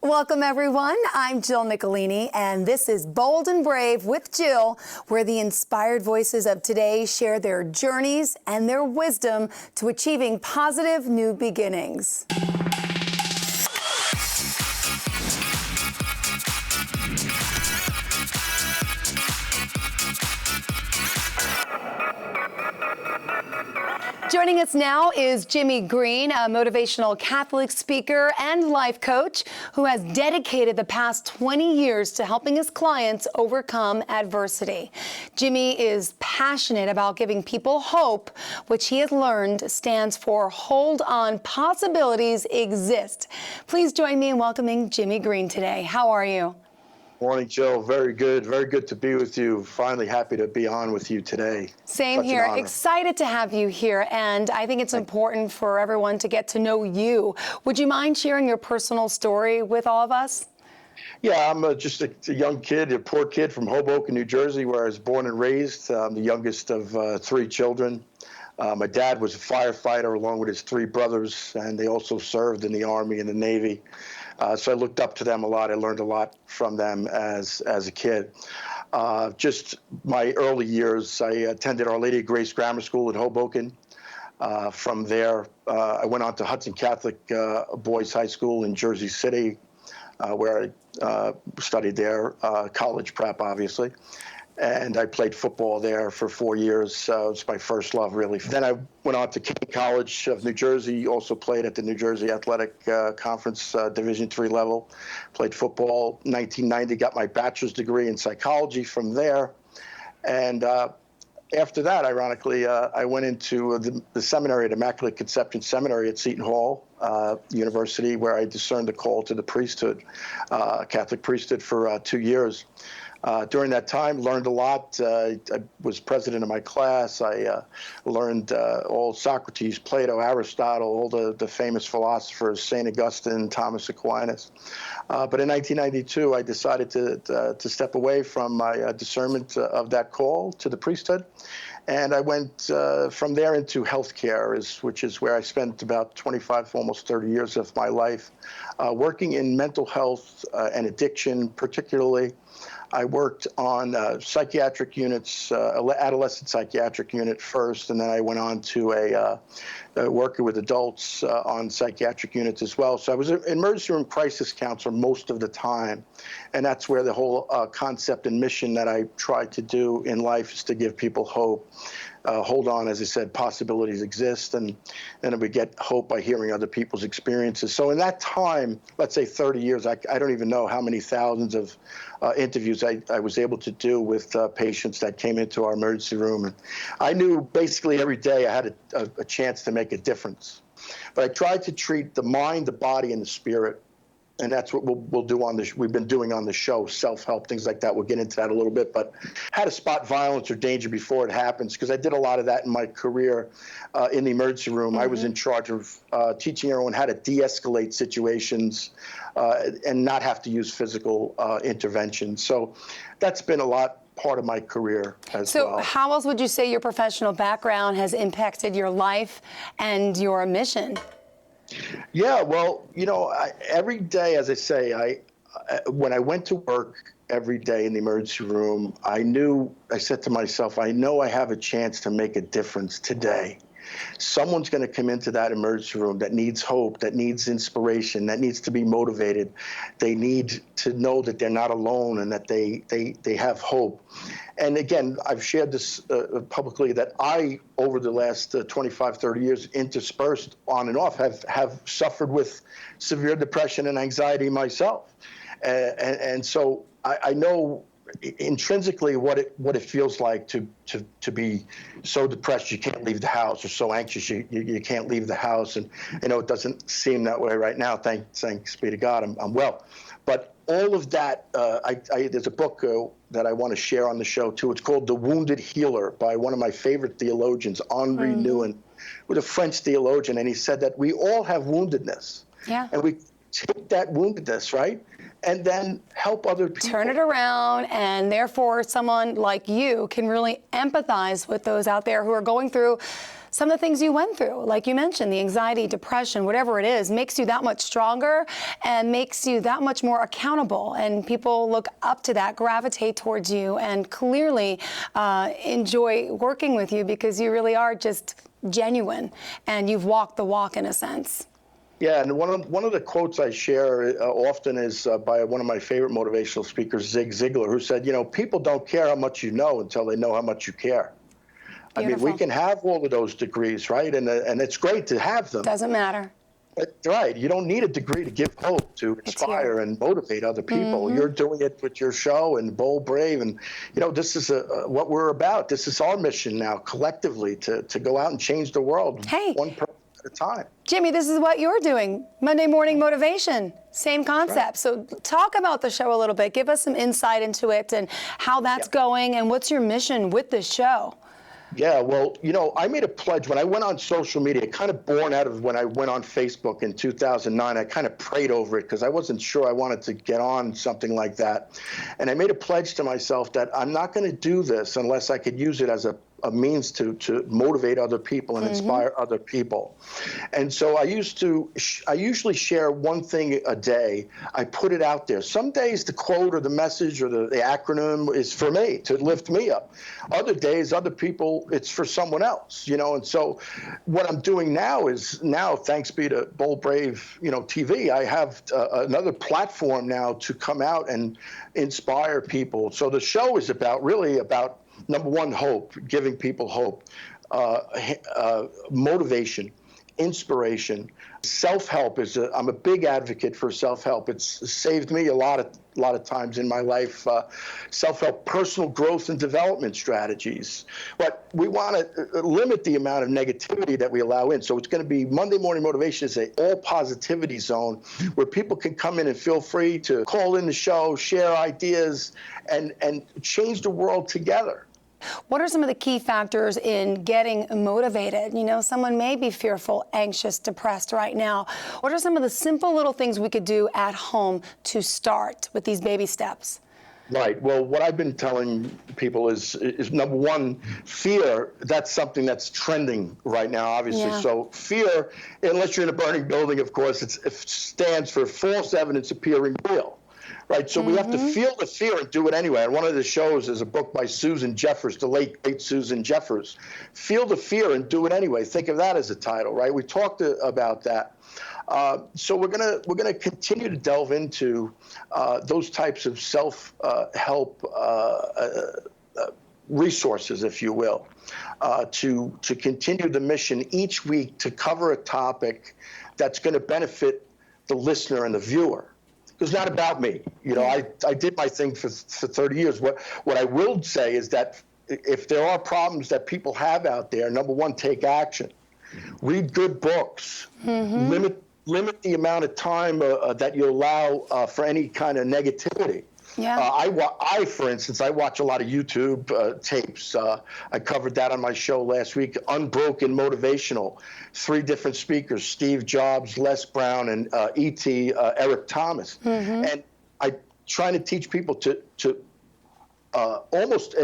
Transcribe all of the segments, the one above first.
Welcome, everyone. I'm Jill Nicolini, and this is Bold and Brave with Jill, where the inspired voices of today share their journeys and their wisdom to achieving positive new beginnings. Joining us now is Jimmy Green, a motivational Catholic speaker and life coach who has dedicated the past 20 years to helping his clients overcome adversity. Jimmy is passionate about giving people hope, which he has learned stands for Hold On, Possibilities Exist. Please join me in welcoming Jimmy Green today. How are you? Morning, Jill. Very good to be with you. Finally happy to be on with you today. Same Such here. an honor. Excited to have you here, and I think it's important for everyone to get to know you. Would you mind sharing your personal story with all of us? Yeah, I'm just a young kid, a poor kid from Hoboken, New Jersey, where I was born and raised. I'm the youngest of 3 children. My dad was a firefighter along with his 3 brothers, and they also served in the Army and the Navy. So I looked up to them a lot. I learned a lot from them as a kid. Just my early years, I attended Our Lady of Grace Grammar School in Hoboken. From there, I went on to Hudson Catholic Boys High School in Jersey City, where I studied there, college prep, obviously. And I played football there for 4 years. It was my first love, really. Then I went on to King College of New Jersey, also played at the New Jersey Athletic Conference Division III level. Played football. 1990, got my bachelor's degree in psychology from there. And after that, ironically, I went into the seminary at Immaculate Conception Seminary at Seton Hall University, where I discerned the call to the priesthood, Catholic priesthood, for 2 years. During that time, learned a lot. I was president of my class. I learned all Socrates, Plato, Aristotle, all the famous philosophers, St. Augustine, Thomas Aquinas. But in 1992, I decided to step away from my discernment of that call to the priesthood. And I went from there into healthcare, which is where I spent about 25, almost 30 years of my life, working in mental health and addiction, particularly. I worked on psychiatric units, adolescent psychiatric unit first, and then I went on to working with adults on psychiatric units as well. So I was an emergency room crisis counselor most of the time, and that's where the whole concept and mission that I try to do in life is to give people hope. Hold on, as I said, possibilities exist, and then we get hope by hearing other people's experiences. So in that time, let's say 30 years, I don't even know how many thousands of interviews I was able to do with patients that came into our emergency room. And I knew basically every day I had a chance to make a difference. But I tried to treat the mind, the body, and the spirit. And that's what we'll do on this. We've been doing on the show, self-help, things like that. We'll get into that a little bit, but how to spot violence or danger before it happens, because I did a lot of that in my career in the emergency room. Mm-hmm. I was in charge of teaching everyone how to de-escalate situations and not have to use physical intervention. So that's been a part of my career as well. So how else would you say your professional background has impacted your life and your mission? Yeah, well, every day, as I say, when I went to work every day in the emergency room, I said to myself, I know I have a chance to make a difference today. Someone's going to come into that emergency room that needs hope, that needs inspiration, that needs to be motivated. They need to know that they're not alone and that they have hope. And again, I've shared this publicly that I, over the last 25, 30 years, interspersed on and off, have suffered with severe depression and anxiety myself. And so I know intrinsically what it feels like to be so depressed you can't leave the house, or so anxious you can't leave the house. And I know it doesn't seem that way right now. Thanks be to God, I'm well. But all of that, there's a book that I want to share on the show too. It's called The Wounded Healer by one of my favorite theologians, Henri Nouwen, with a French theologian, and he said that we all have woundedness. Yeah. And we take that woundedness, right, and then help other people. Turn it around, and therefore someone like you can really empathize with those out there who are going through some of the things you went through, like you mentioned, the anxiety, depression, whatever it is, makes you that much stronger and makes you that much more accountable. And people look up to that, gravitate towards you, and clearly enjoy working with you because you really are just genuine and you've walked the walk in a sense. Yeah, and one of the quotes I share often is by one of my favorite motivational speakers, Zig Ziglar, who said, people don't care how much you know until they know how much you care. Beautiful. I mean, we can have all of those degrees, right? And it's great to have them. Doesn't matter. Right. You don't need a degree to give hope, to inspire and motivate other people. You're doing it with your show and Bold, Brave. And, this is what we're about. This is our mission now, collectively, to go out and change the world one person at a time. Jimmy, this is what you're doing. Monday Morning Motivation. Same concept. Right. So talk about the show a little bit. Give us some insight into it and how that's going and what's your mission with this show. Yeah, well, I made a pledge when I went on social media, kind of born out of when I went on Facebook in 2009. I kind of prayed over it because I wasn't sure I wanted to get on something like that. And I made a pledge to myself that I'm not going to do this unless I could use it as a means to motivate other people and inspire other people. And so I usually share one thing a day. I put it out there. Some days the quote or the message or the acronym is for me, to lift me up. Other days, other people, it's for someone else, And so what I'm doing now is thanks be to Bold Brave, TV, I have another platform now to come out and inspire people. So the show is really about number one, hope, giving people hope, motivation, inspiration. Self-help I'm a big advocate for self-help. It's saved me a lot of times in my life. Self-help, personal growth and development strategies. But we want to limit the amount of negativity that we allow in. So it's going to be Monday Morning Motivation is an all positivity zone where people can come in and feel free to call in the show, share ideas, and change the world together. What are some of the key factors in getting motivated? Someone may be fearful, anxious, depressed right now. What are some of the simple little things we could do at home to start with these baby steps? Right. Well, what I've been telling people is number one, fear. That's something that's trending right now, obviously. Yeah. So fear, unless you're in a burning building, of course, it stands for false evidence appearing real. Right, so we have to feel the fear and do it anyway. And one of the shows is a book by Susan Jeffers, the late great Susan Jeffers. Feel the fear and do it anyway. Think of that as a title, right? We talked about that. So we're gonna continue to delve into those types of self-help resources, if you will, to continue the mission each week to cover a topic that's going to benefit the listener and the viewer. It's not about me. I did my thing for 30 years. What I will say is that if there are problems that people have out there, number one, take action. Read good books. Limit the amount of time that you allow for any kind of negativity. Yeah. For instance, I watch a lot of YouTube tapes. I covered that on my show last week. Unbroken Motivational, 3 different speakers: Steve Jobs, Les Brown, and E.T. Eric Thomas. And I'm trying to teach people to almost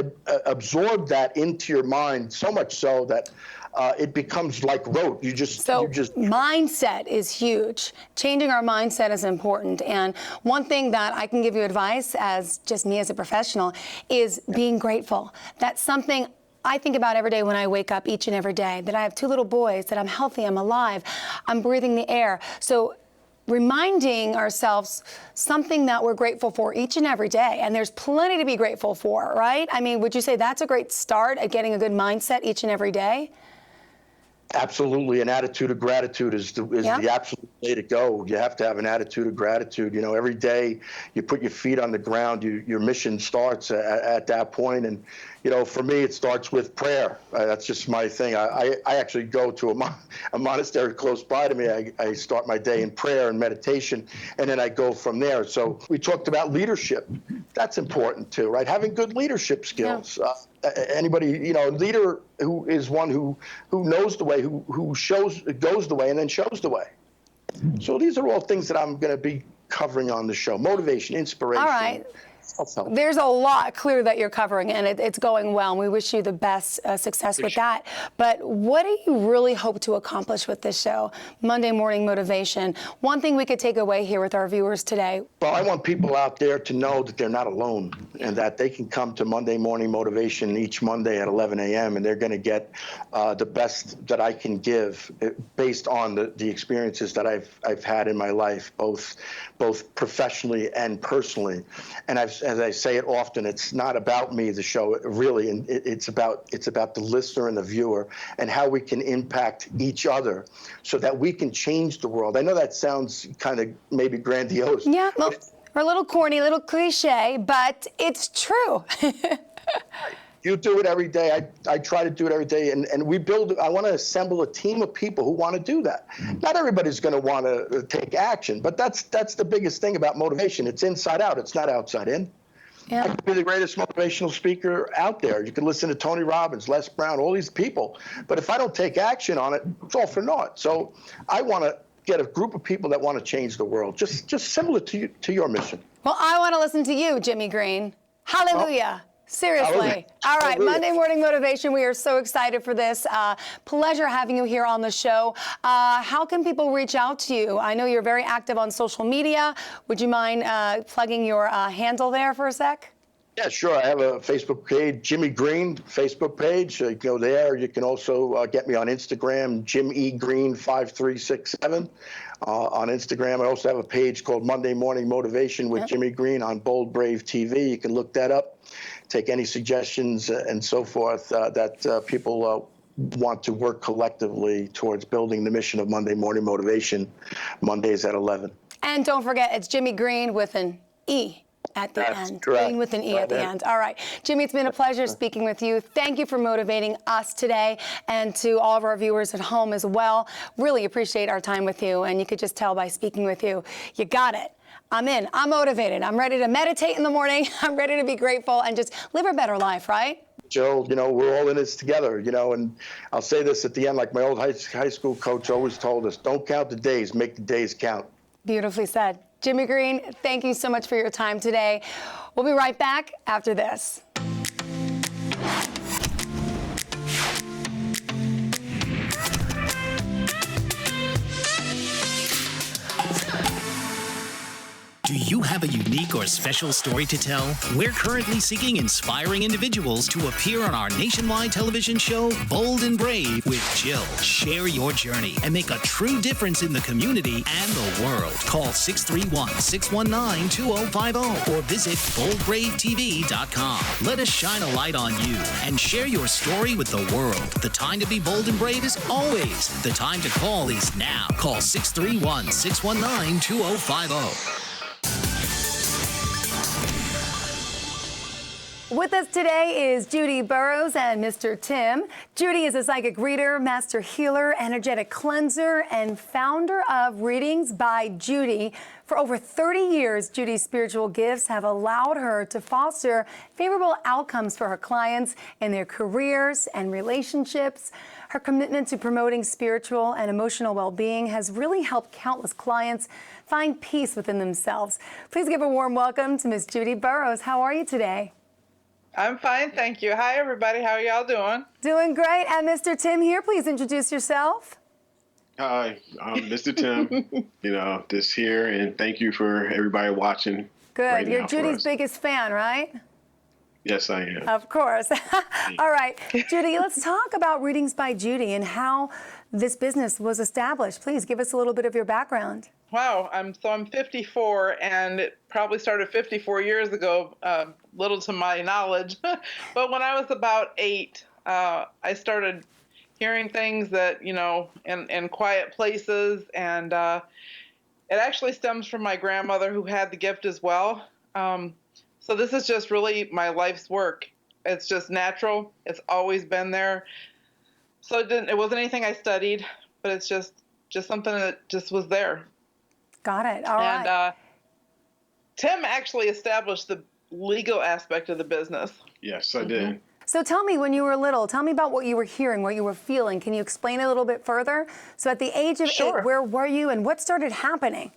absorb that into your mind, so much so that it becomes like rote. Mindset is huge. Changing our mindset is important. And one thing that I can give you advice as just me as a professional is being grateful. That's something I think about every day when I wake up, each and every day, that I have 2 little boys, that I'm healthy, I'm alive, I'm breathing the air. So reminding ourselves something that we're grateful for each and every day. And there's plenty to be grateful for, right? I mean, would you say that's a great start at getting a good mindset each and every day? Absolutely. An attitude of gratitude is the absolute way to go. You have to have an attitude of gratitude. Every day you put your feet on the ground, your mission starts at that point. And, for me, it starts with prayer. That's just my thing. I actually go to a monastery close by to me. I start my day in prayer and meditation, and then I go from there. So we talked about leadership. That's important too, right? Having good leadership skills. Yeah. Anybody, leader who is one who knows the way, who goes the way and then shows the way. So these are all things that I'm going to be covering on the show. Motivation, inspiration. All right. Self-help. There's a lot clear that you're covering, and it's going well, and we wish you the best success with that. But what do you really hope to accomplish with this show, Monday Morning Motivation? One thing we could take away here with our viewers today. Well, I want people out there to know that they're not alone and that they can come to Monday Morning Motivation each Monday at 11 a.m. and they're going to get the best that I can give based on the experiences that I've had in my life, both professionally and personally. And as I say it often, it's not about me, the show, really, and it's about the listener and the viewer and how we can impact each other so that we can change the world. I know that sounds kind of maybe grandiose. Yeah, well, or a little corny, a little cliche, but it's true. You do it every day. I try to do it every day. And I want to assemble a team of people who want to do that. Not everybody's going to want to take action, but that's the biggest thing about motivation. It's inside out. It's not outside in. Yeah. I could be the greatest motivational speaker out there. You can listen to Tony Robbins, Les Brown, all these people. But if I don't take action on it, it's all for naught. So I want to get a group of people that want to change the world, just similar to your mission. Well, I want to listen to you, Jimmy Green. Hallelujah. Seriously. Hallelujah. All right, Hallelujah. Monday Morning Motivation. We are so excited for this. Pleasure having you here on the show. How can people reach out to you? I know you're very active on social media. Would you mind plugging your handle there for a sec? Yeah, sure. I have a Facebook page, Jimmy Green Facebook page. You can go there. You can also get me on Instagram, Jim E. Green 5367 on Instagram. I also have a page called Monday Morning Motivation with Jimmy Green on Bold Brave TV. You can look that up. Take any suggestions and so forth that people want to work collectively towards building the mission of Monday Morning Motivation, Mondays at 11. And don't forget, it's Jimmy Green with an E at the That's end. correct. Green with an E Right at the there. end. All right. Jimmy, it's been a pleasure speaking with you. Thank you for motivating us today and to all of our viewers at home as well. Really appreciate our time with you. And you could just tell by speaking with you, you got it. I'm in. I'm motivated. I'm ready to meditate in the morning. I'm ready to be grateful and just live a better life, right? Joe, we're all in this together, and I'll say this at the end, like my old high school coach always told us, don't count the days, make the days count. Beautifully said. Jimmy Green, thank you so much for your time today. We'll be right back after this. Do you have a unique or special story to tell? We're currently seeking inspiring individuals to appear on our nationwide television show, Bold and Brave with Jill. Share your journey and make a true difference in the community and the world. Call 631-619-2050 or visit boldbravetv.com. Let us shine a light on you and share your story with the world. The time to be bold and brave is always. The time to call is now. Call 631-619-2050. With us today is Judy Burrows and Mr. Tim. Judy is a psychic reader, master healer, energetic cleanser, and founder of Readings by Judy. For over 30 years, Judy's spiritual gifts have allowed her to foster favorable outcomes for her clients in their careers and relationships. Her commitment to promoting spiritual and emotional well-being has really helped countless clients find peace within themselves. Please give a warm welcome to Miss Judy Burrows. How are you today? I'm fine, thank you. Hi, everybody. How are y'all doing? Doing great. And Mr. Tim here, please introduce yourself. Hi, I'm Mr. Tim, this here, and thank you for everybody watching. Good. Right You're now for Judy's us. biggest fan, right? Yes, I am. Of course. All right. Judy, let's talk about Readings by Judy and how this business was established. Please give us a little bit of your background. Wow, I'm 54, and it probably started 54 years ago, little to my knowledge. But when I was about 8, I started hearing things that, in quiet places, and it actually stems from my grandmother who had the gift as well. So this is just really my life's work. It's just natural. It's always been there. So it wasn't anything I studied, but it's just something that just was there. Got it. All right. And Tim actually established the legal aspect of the business. Yes, I did. So tell me, when you were little, tell me about what you were hearing, what you were feeling. Can you explain it a little bit further? So at the age of Sure. 8, where were you and what started happening?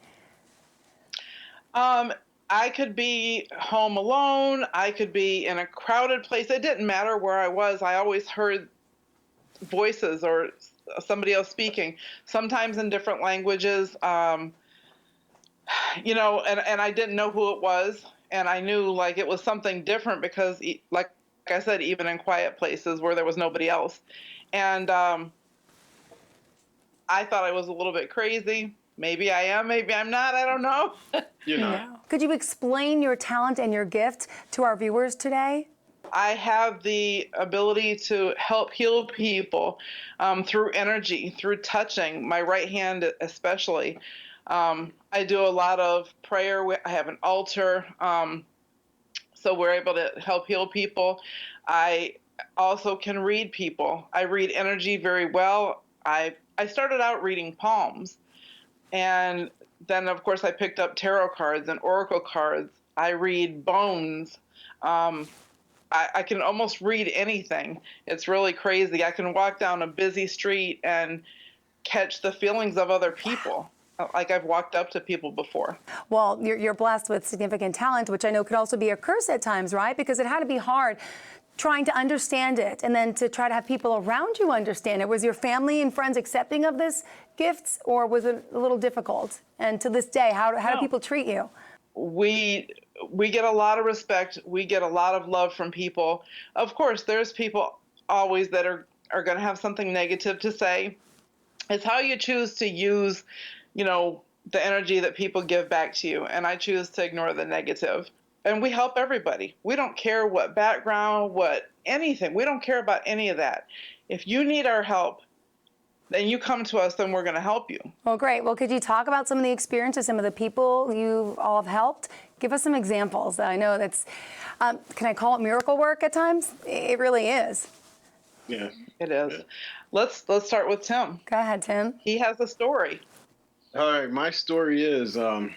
I could be home alone. I could be in a crowded place. It didn't matter where I was. I always heard voices or somebody else speaking, sometimes in different languages. And I didn't know who it was. And I knew like it was something different because, like I said, even in quiet places where there was nobody else. And I thought I was a little bit crazy. Maybe I am, maybe I'm not. I don't know. You know, Yeah. Could you explain your talent and your gift to our viewers today? I have the ability to help heal people through energy, through touching, my right hand especially. I do a lot of prayer. I have an altar, so we're able to help heal people. I also can read people. I read energy very well. I started out reading palms, and then of course I picked up tarot cards and oracle cards. I read bones. Um, I can almost read anything. It's really crazy. I can walk down a busy street and catch the feelings of other people. Like I've walked up to people before. Well, you're blessed with significant talent, which I know could also be a curse at times, right? Because it had to be hard trying to understand it and then to try to have people around you understand it. Was your family and friends accepting of this gifts, or was it a little difficult? And to this day, how do people treat you? We get a lot of respect. We get a lot of love from people. Of course, there's people always that are going to have something negative to say. It's how you choose to use, the energy that people give back to you. And I choose to ignore the negative. And we help everybody. We don't care what background, what anything. We don't care about any of that. If you need our help, then you come to us, then we're going to help you. Well, great. Well, could you talk about some of the experiences, some of the people you all have helped? Give us some examples. I know that's, can I call it miracle work at times? It really is. yeah. It is. Yeah. Let's start with Tim. Go ahead, Tim. He has a story. All right, my story is I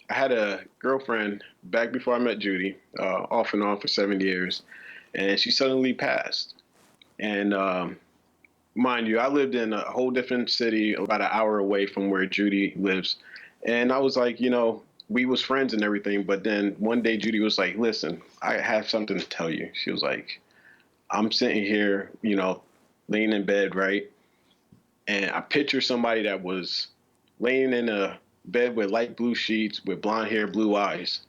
had a girlfriend back before I met Judy, off and on for 7 years, and she suddenly passed. And mind you, I lived in a whole different city, about an hour away from where Judy lives. And I was like, we was friends and everything. But then one day Judy was like, listen, I have something to tell you. She was like, I'm sitting here, laying in bed, right? And I picture somebody that was laying in a bed with light blue sheets, with blonde hair, blue eyes.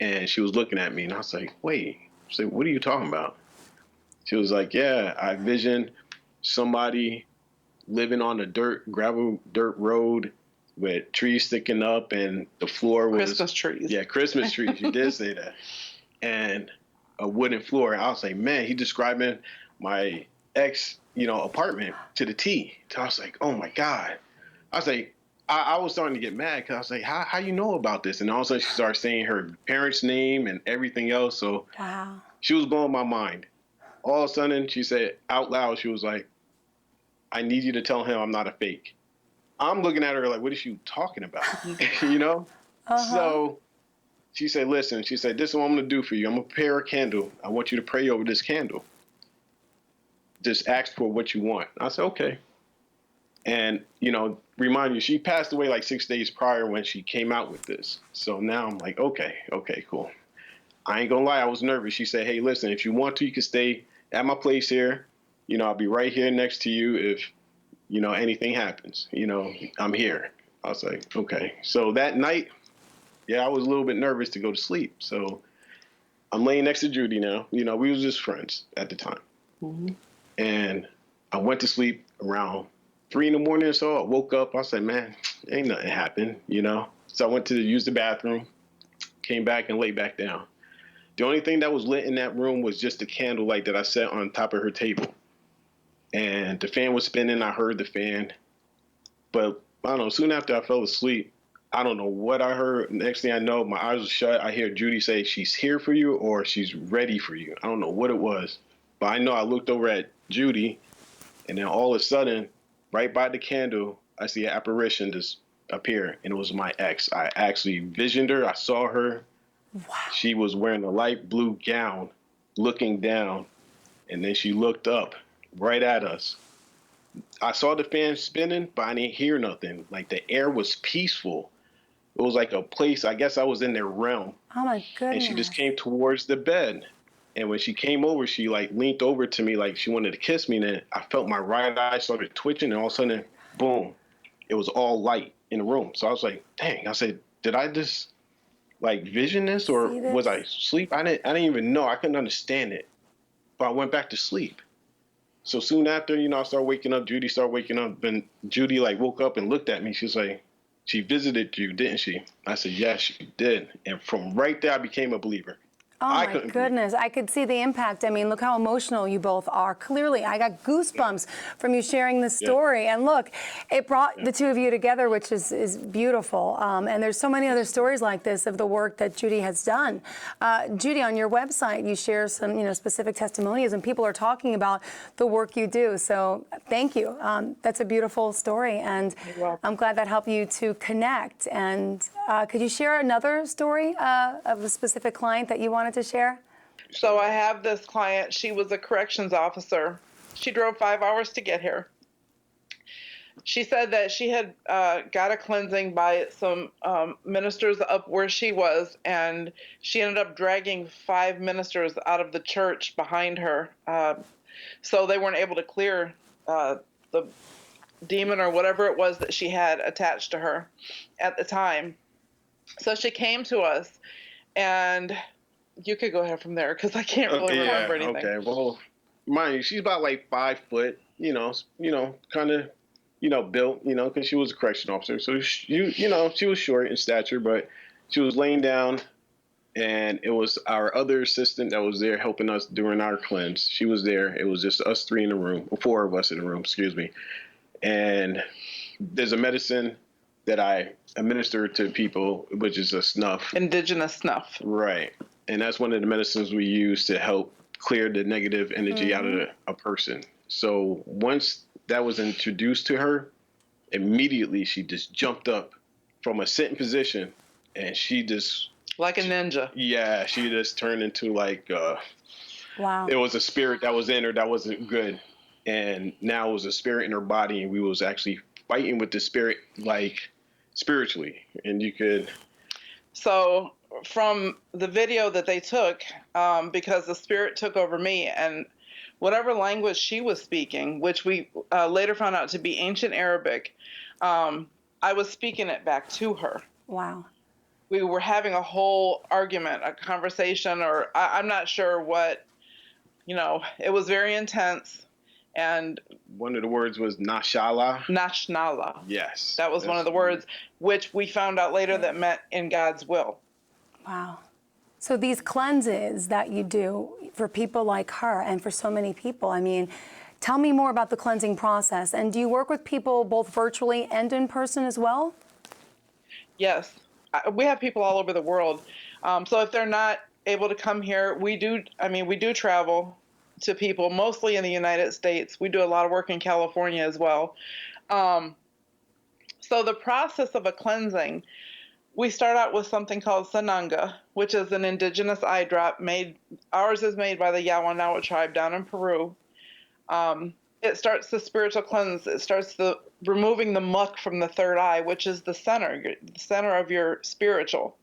And she was looking at me, and I was like, wait. I said, what are you talking about? She was like, yeah, I visioned somebody living on a gravel dirt road with trees sticking up, and the floor was Christmas trees. Yeah, Christmas trees. You did say that. And a wooden floor. I was like, man, he describing my ex, apartment to the T. So I was like, oh my God. I was like, I was starting to get mad because I was like, how you know about this? And all of a sudden she started saying her parents' name and everything else. So Wow. she was blowing my mind. All of a sudden she said out loud, she was like, I need you to tell him I'm not a fake. I'm looking at her like, what is she talking about? So she said, listen, she said, this is what I'm going to do for you. I'm going to prepare a candle. I want you to pray over this candle. Just ask for what you want. I said, okay. And, remind you, she passed away like 6 days prior when she came out with this. So now I'm like, okay, cool. I ain't gonna lie, I was nervous. She said, hey, listen, if you want to, you can stay at my place here. I'll be right here next to you if, anything happens. I'm here. I was like, okay. So that night, I was a little bit nervous to go to sleep. So I'm laying next to Judy now. We was just friends at the time. Mm-hmm. And I went to sleep around 3 a.m. or so. I woke up. I said, man, ain't nothing happened, So I went to use the bathroom, came back and laid back down. The only thing that was lit in that room was just the candlelight that I set on top of her table. And the fan was spinning. I heard the fan. But I don't know, soon after I fell asleep, I don't know what I heard. Next thing I know, my eyes were shut. I hear Judy say, she's here for you or she's ready for you. I don't know what it was. But I know I looked over at Judy, and then all of a sudden, right by the candle, I see an apparition just appear, and it was my ex. I actually visioned her. I saw her. Wow. She was wearing a light blue gown, looking down, and then she looked up right at us. I saw the fan spinning, but I didn't hear nothing. Like the air was peaceful. It was like a place, I guess I was in their realm. Oh my And goodness. she just came towards the bed. And when she came over, she like leaned over to me like she wanted to kiss me. And then I felt my right eye started twitching, and all of a sudden, boom, it was all light in the room. So I was like, dang, I said, did I just like vision this, or See was I this? asleep? I didn't even know. I couldn't understand it. But I went back to sleep. So soon after, I started waking up. Judy started waking up, and Judy like woke up and looked at me. She was like, she visited you, didn't she? I said, yes, she did. And from right there, I became a believer. Oh I my couldn't believe it. goodness, I could see the impact. I mean, look how emotional you both are. Clearly, I got goosebumps from you sharing this story. And look, it brought the two of you together, which is beautiful. And there's so many other stories like this of the work that Judy has done. Judy, on your website, you share some specific testimonies, and people are talking about the work you do. So thank you. That's a beautiful story, and I'm glad that helped you to connect. And could you share another story of a specific client that you wanted to share? So I have this client. She was a corrections officer. She drove 5 hours to get here. She said that she had got a cleansing by some ministers up where she was, and she ended up dragging 5 ministers out of the church behind her. So they weren't able to clear the demon or whatever it was that she had attached to her at the time. So she came to us, and you could go ahead from there because I can't really remember anything. Okay. Well, mind you, she's about like 5 foot. Kind of, built. Because she was a correction officer, so she was short in stature, but she was laying down, and it was our other assistant that was there helping us during our cleanse. She was there. It was just us 3 in the room, 4 of us in the room. Excuse me. And there's a medicine that I administer to people, which is a snuff. Indigenous snuff. Right. And that's one of the medicines we use to help clear the negative energy out of a person. So once that was introduced to her, immediately she just jumped up from a sitting position, and she just... Like a ninja. Yeah, she just turned into like... Wow. It was a spirit that was in her that wasn't good. And now it was a spirit in her body, and we was actually fighting with the spirit, like, spiritually. And you could... So from the video that they took, because the spirit took over me, and whatever language she was speaking, which we later found out to be ancient Arabic, I was speaking it back to her. Wow. We were having a whole argument, a conversation, or I'm not sure what, it was very intense. And one of the words was Nashallah. Nashnala. Yes. That was one of the words, which we found out later that meant in God's will. Wow. So these cleanses that you do for people like her and for so many people, I mean, tell me more about the cleansing process. And do you work with people both virtually and in person as well? Yes. We have people all over the world. So if they're not able to come here, we do travel to people, mostly in the United States. We do a lot of work in California as well. So the process of a cleansing, we start out with something called sananga, which is an indigenous eye drop ours is made by the Yawanawa tribe down in Peru. It starts the spiritual cleanse. It starts removing the muck from the third eye, which is the center of your spiritual.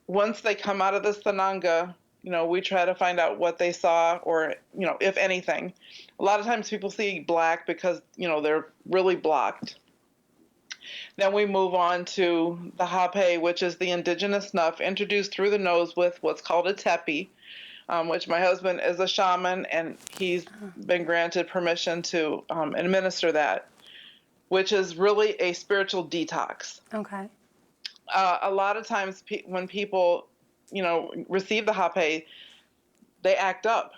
Once they come out of the sananga, we try to find out what they saw, or, if anything. A lot of times people see black because, they're really blocked. Then we move on to the hape, which is the indigenous snuff introduced through the nose with what's called a tepi, which my husband is a shaman, and he's been granted permission to administer that, which is really a spiritual detox. Okay. A lot of times when people receive the hape, they act up.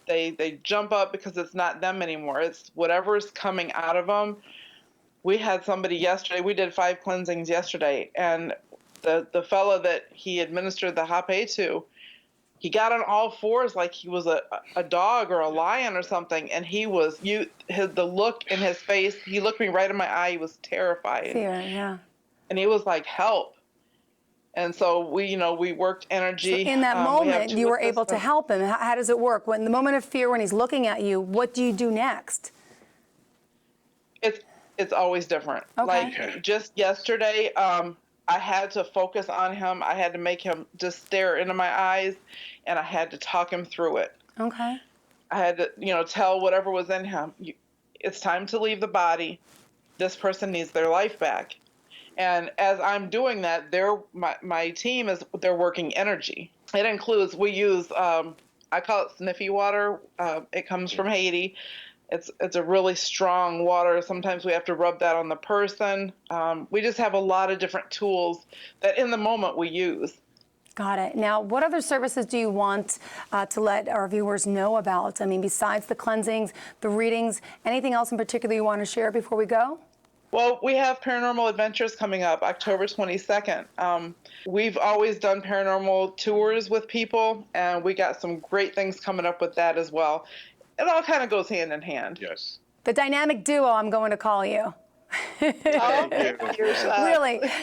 They jump up because it's not them anymore. It's whatever's coming out of them. We had somebody yesterday. We did 5 cleansings yesterday, and the fellow that he administered the hape to, he got on all fours like he was a dog or a lion or something, and the look in his face. He looked me right in my eye. He was terrified. Fear, yeah. And he was like, "Help." And so we worked energy. So in that moment, you were able to help him. How does it work? When the moment of fear, when he's looking at you, what do you do next? It's always different. Okay. Like just yesterday, I had to focus on him. I had to make him just stare into my eyes, and I had to talk him through it. Okay. I had to, tell whatever was in him, it's time to leave the body. This person needs their life back. And as I'm doing that, my team they're working energy. It includes, we use, I call it sniffy water. It comes from Haiti. It's a really strong water. Sometimes we have to rub that on the person. We just have a lot of different tools that in the moment we use. Got it. Now, what other services do you want to let our viewers know about? I mean, besides the cleansings, the readings, anything else in particular you want to share before we go? Well, we have Paranormal Adventures coming up October 22nd. We've always done paranormal tours with people, and we got some great things coming up with that as well. It all kind of goes hand in hand. Yes. The dynamic duo, I'm going to call you. Really?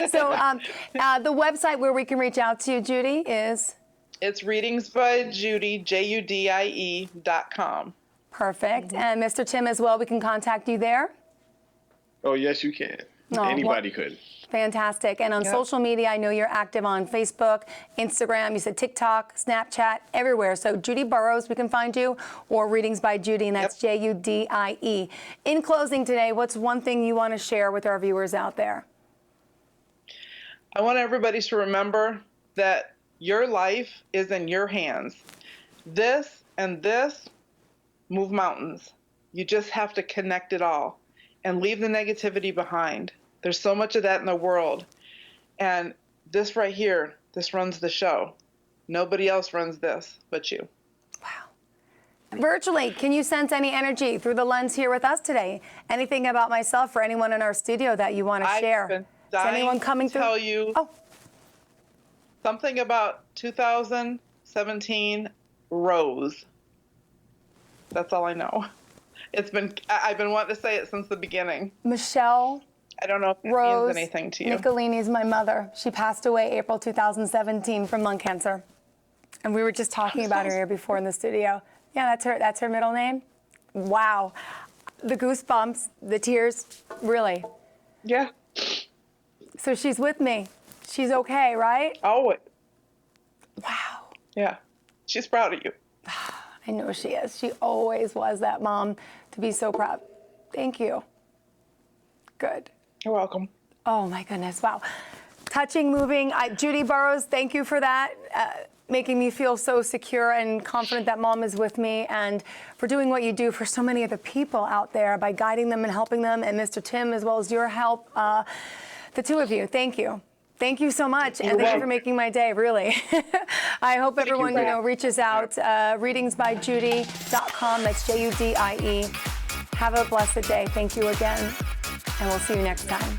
So the website where we can reach out to you, Judy, is? It's readingsbyjudy, JUDIE.com. Perfect. And Mr. Tim as well, we can contact you there? Oh, yes, you can. Oh, Anybody could. Fantastic. And on social media, I know you're active on Facebook, Instagram, you said TikTok, Snapchat, everywhere. So Judy Burrows, we can find you, or Readings by Judy, and that's JUDIE. In closing today, what's one thing you want to share with our viewers out there? I want everybody to remember that your life is in your hands. This and this move mountains. You just have to connect it all and leave the negativity behind. There's so much of that in the world. And this right here, this runs the show. Nobody else runs this but you. Wow. Virtually, can you sense any energy through the lens here with us today? Anything about myself or anyone in our studio that you want to share? I've been Is anyone coming through? tell you something about 2017 Rose. That's all I know. I've been wanting to say it since the beginning. Michelle I don't know if it Rose means anything to you. Nicolini is my mother. She passed away April 2017 from lung cancer. And we were just talking about her here before in the studio. Yeah, that's her middle name. Wow. The goosebumps, the tears, really. Yeah. So she's with me. She's okay, right? Oh. Wow. Yeah. She's proud of you. I know she is. She always was that mom to be so proud. Thank you. Good. You're welcome. Oh my goodness, wow. Touching, moving. Judy Burrows, thank you for that. Making me feel so secure and confident that mom is with me, and for doing what you do for so many other people out there by guiding them and helping them, and Mr. Tim, as well as your help. The two of you, thank you. Thank you so much, and thank you for making my day, really. I hope everyone, reaches out. Readingsbyjudy.com, that's JUDIE. Have a blessed day. Thank you again, and we'll see you next time.